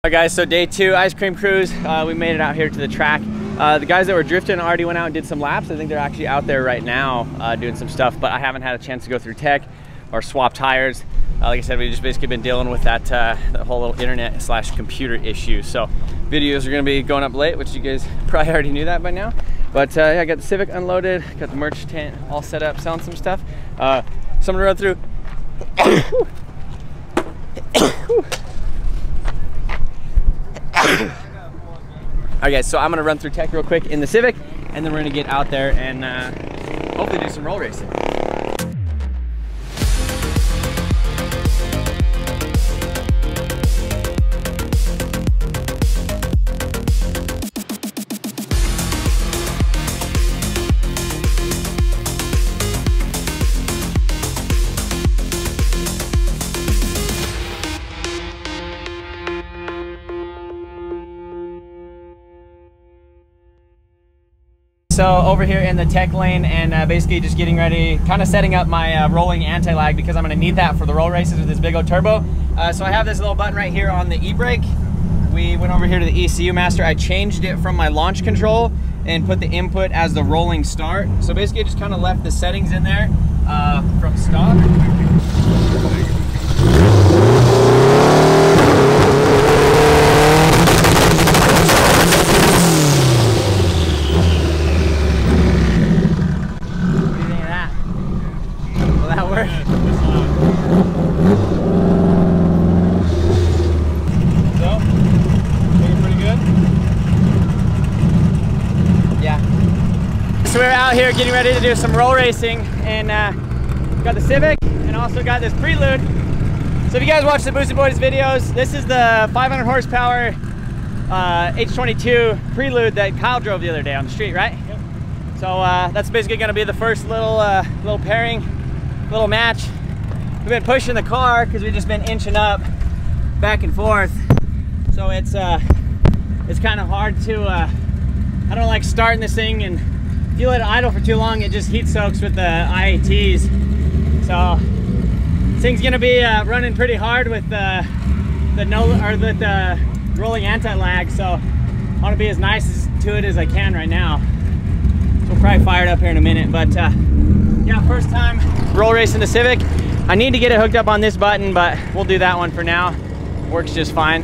Alright guys, so day 2 ice cream cruise. We made it out here to the track. The guys that were drifting already went out and did some laps. I think they're actually out there right now doing some stuff, but I haven't had a chance to go through tech or swap tires. Like I said, we've just basically been dealing with that whole little internet / computer issue. So videos are gonna be going up late, which you guys probably already knew that by now. But yeah, I got the Civic unloaded, got the merch tent all set up, selling some stuff. So I'm gonna run through. Alright guys, so I'm gonna run through tech real quick in the Civic, and then we're gonna get out there and hopefully do some roll racing. So over here in the tech lane, and basically just getting ready, kind of setting up my rolling anti-lag, because I'm going to need that for the roll races with this big old turbo. So I have this little button right here on the e-brake. We went over here to the ECU master. I changed it from my launch control and put the input as the rolling start. So basically I just kind of left the settings in there from stock. So we're out here getting ready to do some roll racing, and got the Civic and also got this Prelude. So if you guys watch the Boosted Boys videos, this is the 500 horsepower H22 Prelude that Kyle drove the other day on the street, right? Yep. So that's basically going to be the first little pairing, little match. We've been pushing the car because we've just been inching up back and forth. So it's kind of hard to, I don't like starting this thing, and if you let it idle for too long, it just heat soaks with the IATs. So this thing's gonna be running pretty hard with the rolling anti-lag. So I want to be as nice to it as I can right now. So we'll probably fire it up here in a minute. But yeah, first time roll racing the Civic. I need to get it hooked up on this button, but we'll do that one for now. Works just fine.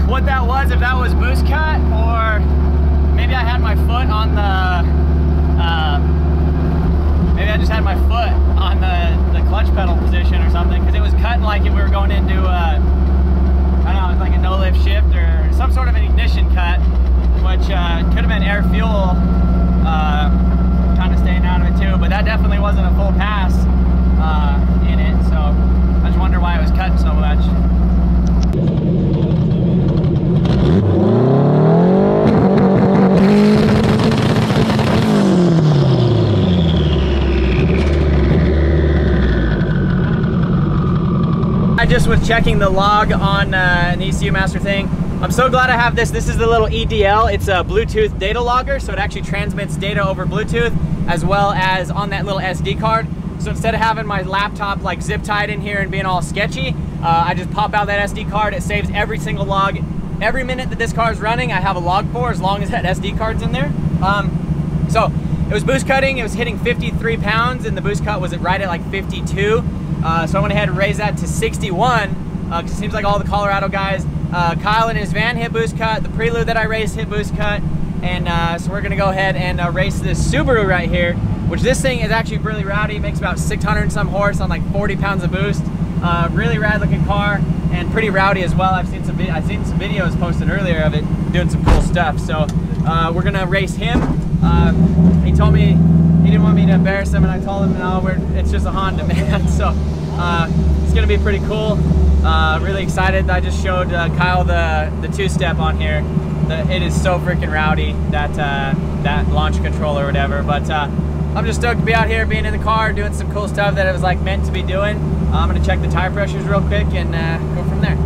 What that was, if that was boost cut, or maybe I had my foot on the maybe I just had my foot on the clutch pedal position or something, because it was cutting like if we were going into I don't know, it was like a no lift shift or some sort of an ignition cut, which could have been air fuel kind of staying out of it too, but that definitely wasn't a full pass in it. So I just wonder why it was cutting so much. I just was checking the log on an ECU master thing. I'm so glad I have this. This is the little EDL. It's a Bluetooth data logger, so it actually transmits data over Bluetooth as well as on that little SD card. So instead of having my laptop like zip tied in here and being all sketchy, I just pop out that SD card. It saves every single log. Every minute that this car is running, I have a log for, as long as that SD card's in there. So it was boost cutting. It was hitting 53 pounds, and the boost cut was right at like 52. So I went ahead and raised that to 61, because it seems like all the Colorado guys, Kyle in his van hit boost cut, the Prelude that I raced hit boost cut, and so we're gonna go ahead and race this Subaru right here, which this thing is actually really rowdy. It makes about 600 and some horse on like 40 pounds of boost. Really rad looking car, and pretty rowdy as well. I've seen some videos posted earlier of it doing some cool stuff. So we're gonna race him. He told me he didn't want me to embarrass him, and I told him no, it's just a Honda, man. So it's gonna be pretty cool. Really excited. I just showed Kyle the two-step on here. It is so freaking rowdy that that launch control or whatever. But I'm just stoked to be out here, being in the car, doing some cool stuff that it was like meant to be doing. I'm gonna check the tire pressures real quick and go from there.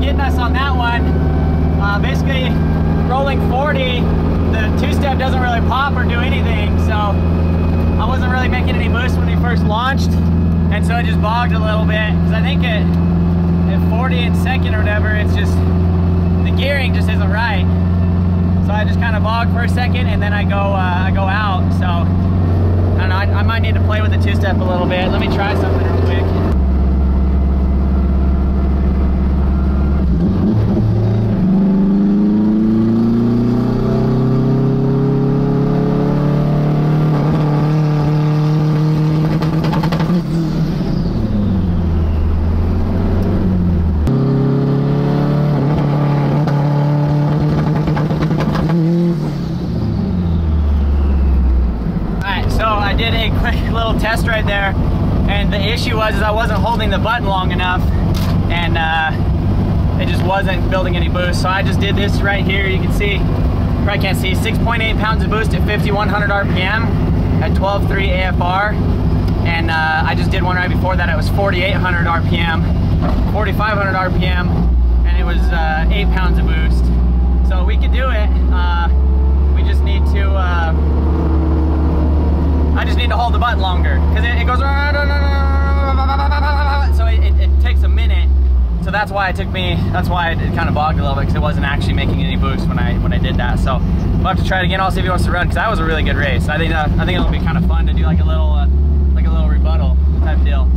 Getting us on that one. Basically rolling 40, the two-step doesn't really pop or do anything, so I wasn't really making any boost when we first launched, and so it just bogged a little bit, because I think at 40 and second or whatever, it's just, the gearing just isn't right. So I just kind of bogged for a second, and then I go out. So I don't know, I might need to play with the two-step a little bit. Let me try something real quick. Did a quick little test right there, and the issue was I wasn't holding the button long enough, and it just wasn't building any boost. So I just did this right here. You can see, probably can't see, 6.8 pounds of boost at 5,100 RPM at 12.3 AFR, and I just did one right before that. It was 4,800 RPM, 4,500 RPM, and it was 8 pounds of boost. So we could do it. We just need to. I just need to hold the button longer, because it goes, so it takes a minute. So that's why it kind of bogged a little bit, because it wasn't actually making any boost when I did that. So we'll have to try it again. I'll see if he wants to run, because that was a really good race. I think it'll be kind of fun to do like a little rebuttal type deal.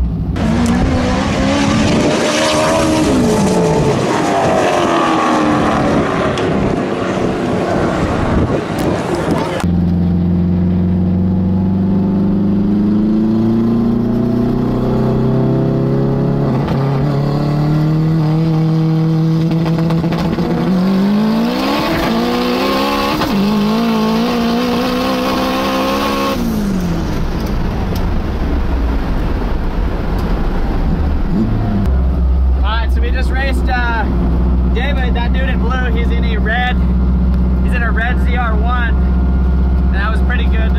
David, that dude in blue, he's in a red ZR1, and that was pretty good.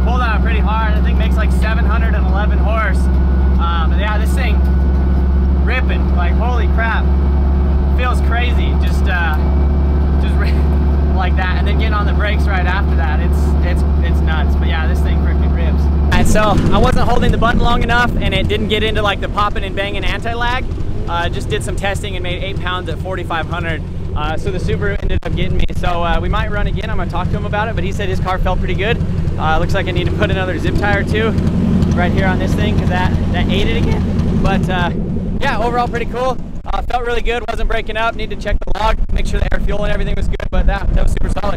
Pulled on it pretty hard. I think makes like 711 horse. But yeah, this thing ripping, like holy crap, feels crazy. Just like that, and then getting on the brakes right after that, it's nuts. But yeah, this thing freaking rips. And so I wasn't holding the button long enough, and it didn't get into like the popping and banging anti-lag. Just did some testing and made 8 pounds at 4,500. So the Subaru ended up getting me. So we might run again. I'm gonna talk to him about it, but he said his car felt pretty good. Looks like I need to put another zip tie or two right here on this thing, because that ate it again. But yeah, overall pretty cool. Felt really good, wasn't breaking up. Need to check the log, make sure the air fuel and everything was good, but that was super solid.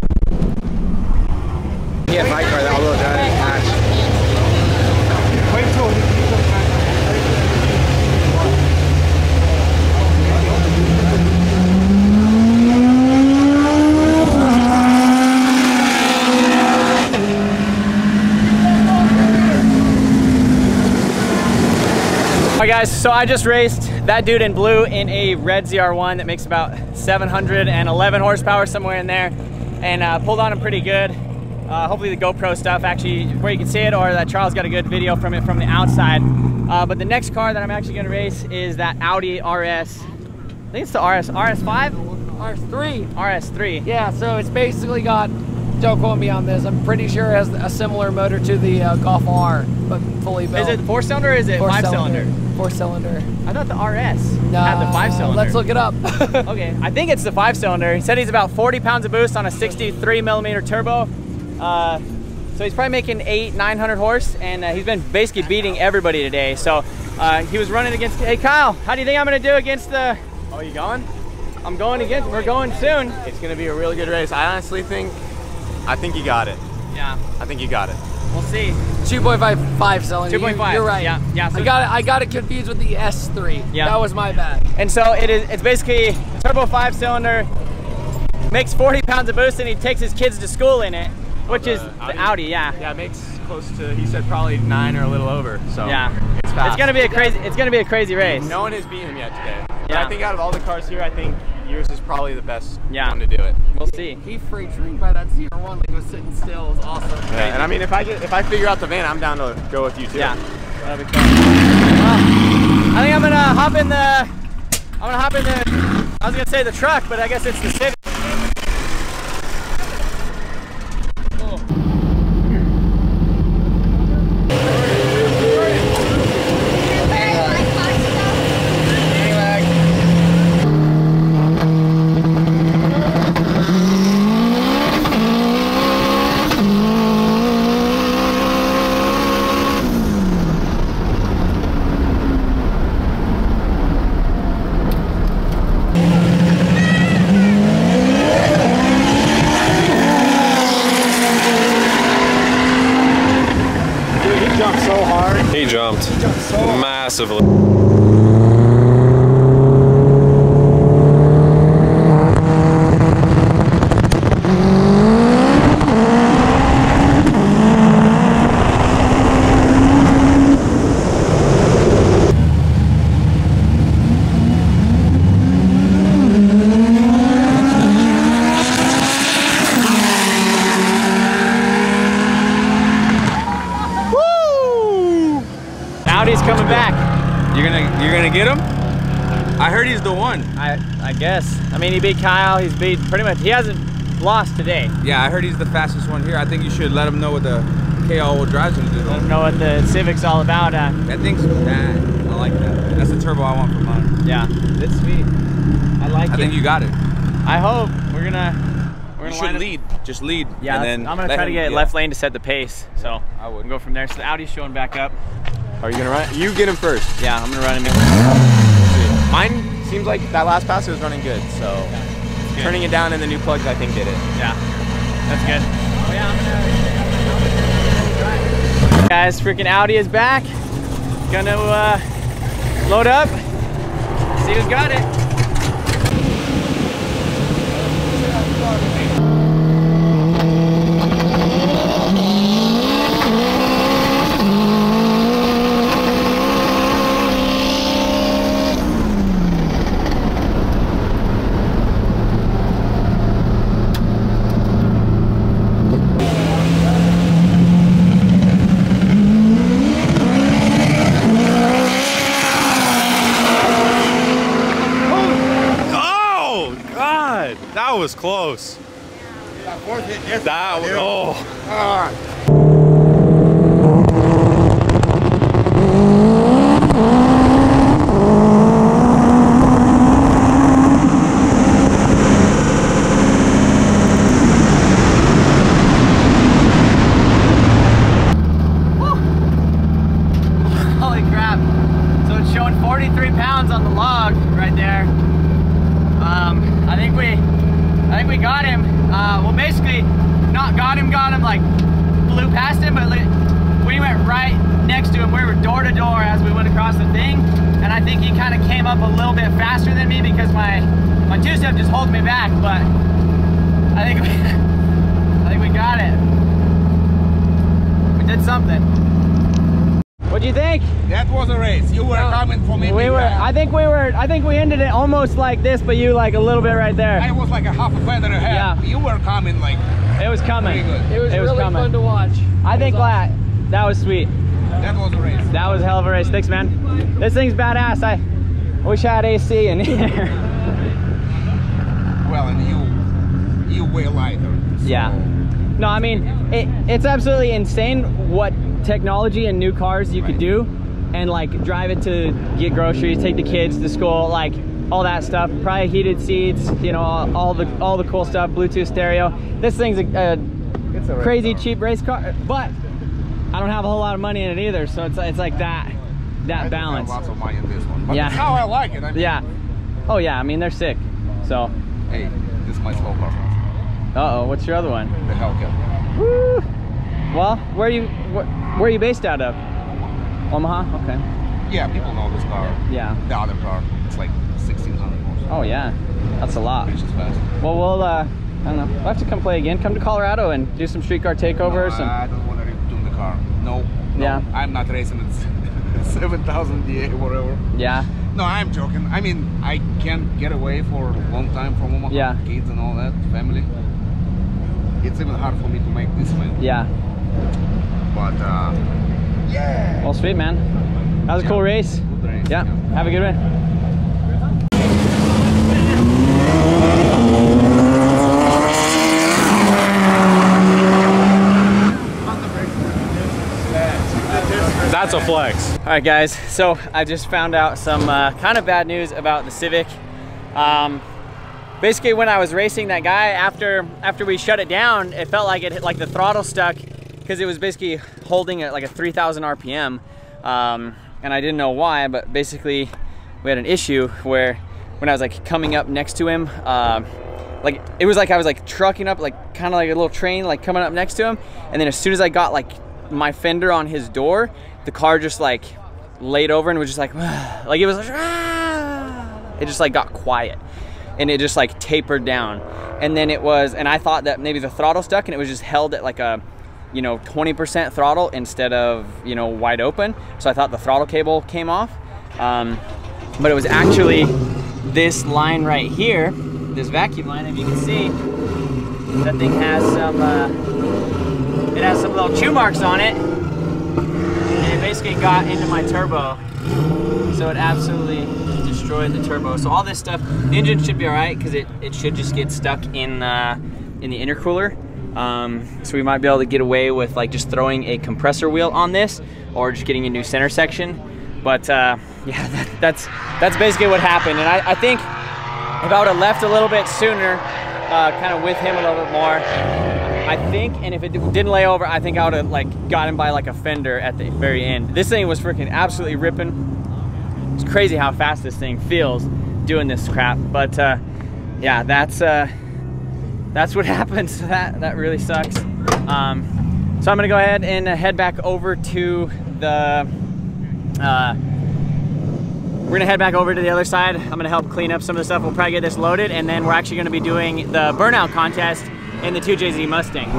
Yeah, my car, that all-wheel drive match. Wait till Alright guys, so I just raced that dude in blue in a red ZR1 that makes about 711 horsepower, somewhere in there, and pulled on him pretty good. Hopefully the GoPro stuff actually, where you can see it, or that Charles got a good video from it from the outside. But the next car that I'm actually going to race is that Audi RS think it's the RS5? RS3. RS3. Yeah, so it's basically got, don't quote me on this, I'm pretty sure it has a similar motor to the Golf R, but fully built. Is it 4-cylinder or is it 5-cylinder? 4-cylinder. I thought the RS had the 5-cylinder. Let's look it up. Okay, I think it's the 5-cylinder. He said he's about 40 pounds of boost on a 63 millimeter turbo. So he's probably making 900 horse, and he's been basically beating everybody today. So he was running against, hey Kyle, how do you think I'm gonna do against the... Oh, you going? I'm going against, we're going soon. It's gonna be a really good race. I honestly think, you got it. Yeah. I think you got it. We'll see. 2.5 cylinder. 2.5. You're right. Yeah. So I got it confused with the S3. Yeah. That was my bad. And so it's basically turbo 5-cylinder, makes 40 pounds of boost, and he takes his kids to school in it, which is the Audi, yeah. Yeah, it makes close to, he said probably 9 or a little over. So yeah, it's fast. It's gonna be a crazy race. No one has beaten him yet today. But Yeah. I think out of all the cars here, I think yours is probably the best one to do it. We'll see. He freaked by that 01 like he was sitting still. It was awesome. Yeah, and I mean, if I figure out the van, I'm down to go with you too. Yeah, that'll be cool. Well, I think I'm gonna hop in the. I was gonna say the truck, but I guess it's the Civic. He jumped massively. Audi's coming back. You're gonna get him? I heard he's the one. I guess. I mean, he beat Kyle. He's beat pretty much. He hasn't lost today. Yeah, I heard he's the fastest one here. I think you should let him know what the KO all-wheel drive's gonna do. Let him know what the Civic's all about. That thing's bad. I like that. That's the turbo I want for mine. Yeah, it's sweet. I like it. I think you got it. I hope we're gonna. You should lead. Just lead. Yeah, and then I'm gonna try to get left lane to set the pace. So I would go from there. So the Audi's showing back up. Are you gonna run? You get him first. Yeah, I'm gonna run him. Mine seems like that last pass was running good. So good. Turning it down in the new plugs, I think did it. Yeah, that's good. Oh, yeah, I'm gonna... Guys, freaking Audi is back. Gonna load up. See who's got it. That was close. That was, oh. Holy crap. So it's showing 43 pounds on the log right there. I think we got him. Well, basically, not got him, like blew past him, but we went right next to him. We were door to door as we went across the thing, and I think he kind of came up a little bit faster than me because my two-step just holds me back. But I think we got it. We did something. What'd you think? That was a race. You were coming for me. I think we ended it almost like this, but you like a little bit right there. I was like a half a feather ahead. Yeah. You were coming like. It was coming. Pretty good. It was really coming. fun to watch. I think that was sweet. That was a race. That was a hell of a race. Thanks, man. This thing's badass. I wish I had AC in here. Well, and you way lighter. So. Yeah. No, I mean, it's absolutely insane what technology and new cars you could do, and like drive it to get groceries, take the kids to school, like all that stuff. Probably heated seats, you know, all the cool stuff, Bluetooth stereo. This thing's a crazy cheap race car, but I don't have a whole lot of money in it either, so it's like that balance. Lots of money in this one, but yeah, that's how I like it. I mean, yeah. Oh yeah, I mean they're sick. So. Hey, this is my slow car. Uh oh, what's your other one? The Hellcat. Woo! Well, where are you based out of? Omaha? Okay. Yeah, people know this car. Yeah. The other car, it's like 1,600 horse. Oh yeah, that's a lot. Which is fast. Well, we'll I don't know. We'll have to come play again. Come to Colorado and do some street car takeovers. No, I don't want to do the car. No. Yeah. I'm not racing at 7,000 DA or whatever. Yeah. No, I'm joking. I mean, I can't get away for a long time from Omaha. Yeah. Kids and all that, family. It's even hard for me to make this one. Yeah. But yeah. Well, sweet, man. That was a cool race. Good race. Yeah. Have a good one. That's a flex. All right, guys. So I just found out some kind of bad news about the Civic. Basically, when I was racing that guy, after we shut it down, it felt like the throttle stuck because it was basically holding at like a 3,000 RPM, and I didn't know why. But basically, we had an issue where when I was like coming up next to him, like it was like I was like trucking up, like kind of like a little train, like coming up next to him, and then as soon as I got like my fender on his door, the car just like laid over and was just like it was like it just like got quiet. And it just like tapered down, and then and I thought that maybe the throttle stuck and it was just held at like a 20% throttle instead of wide open, so I thought the throttle cable came off, but it was actually this line right here, this vacuum line. If you can see, that thing has some little chew marks on it, and it basically got into my turbo, so it absolutely destroyed the turbo. So all this stuff, the engine should be all right because it should just get stuck in the intercooler. So we might be able to get away with like just throwing a compressor wheel on this, or just getting a new center section. But yeah, that's basically what happened. And I think if I would have left a little bit sooner, kind of with him a little bit more, I think, and if it didn't lay over, I think I would have like got him by like a fender at the very end. This thing was freaking absolutely ripping. It's crazy how fast this thing feels doing this crap, but yeah, that's what happens. So that really sucks. So I'm gonna go ahead and head back over to the we're gonna head back over to the other side. I'm gonna help clean up some of the stuff. We'll probably get this loaded, and then we're actually gonna be doing the burnout contest in the 2JZ Mustang.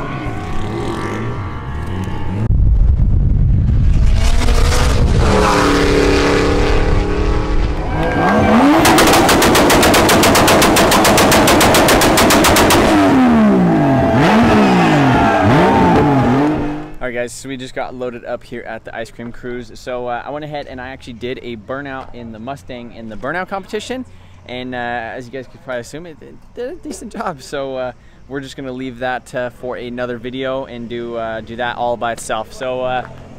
Alright guys, so we just got loaded up here at the Ice Cream Cruise. So I went ahead and I actually did a burnout in the Mustang in the burnout competition. And as you guys could probably assume, it did a decent job. So we're just gonna leave that for another video and do that all by itself. So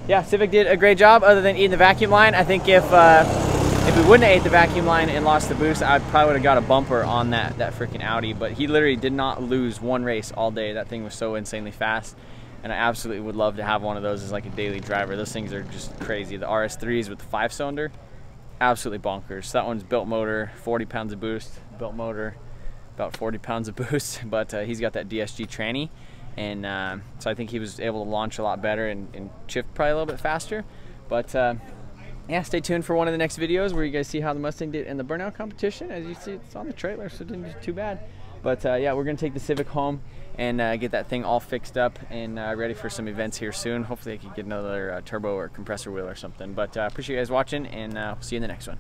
yeah, Civic did a great job other than eating the vacuum line. I think if we wouldn't have ate the vacuum line and lost the boost, I probably would have got a bumper on that freaking Audi. But he literally did not lose one race all day. That thing was so insanely fast. And I absolutely would love to have one of those as like a daily driver. Those things are just crazy. The RS3s with the 5-cylinder, absolutely bonkers. So that one's built motor, 40 pounds of boost, built motor, about 40 pounds of boost. But he's got that DSG tranny. And so I think he was able to launch a lot better and shift probably a little bit faster. But yeah, stay tuned for one of the next videos where you guys see how the Mustang did in the burnout competition. As you see, it's on the trailer, so it didn't do too bad. But yeah, we're gonna take the Civic home and get that thing all fixed up and ready for some events here soon. Hopefully I can get another turbo or compressor wheel or something. But appreciate you guys watching, and we'll see you in the next one.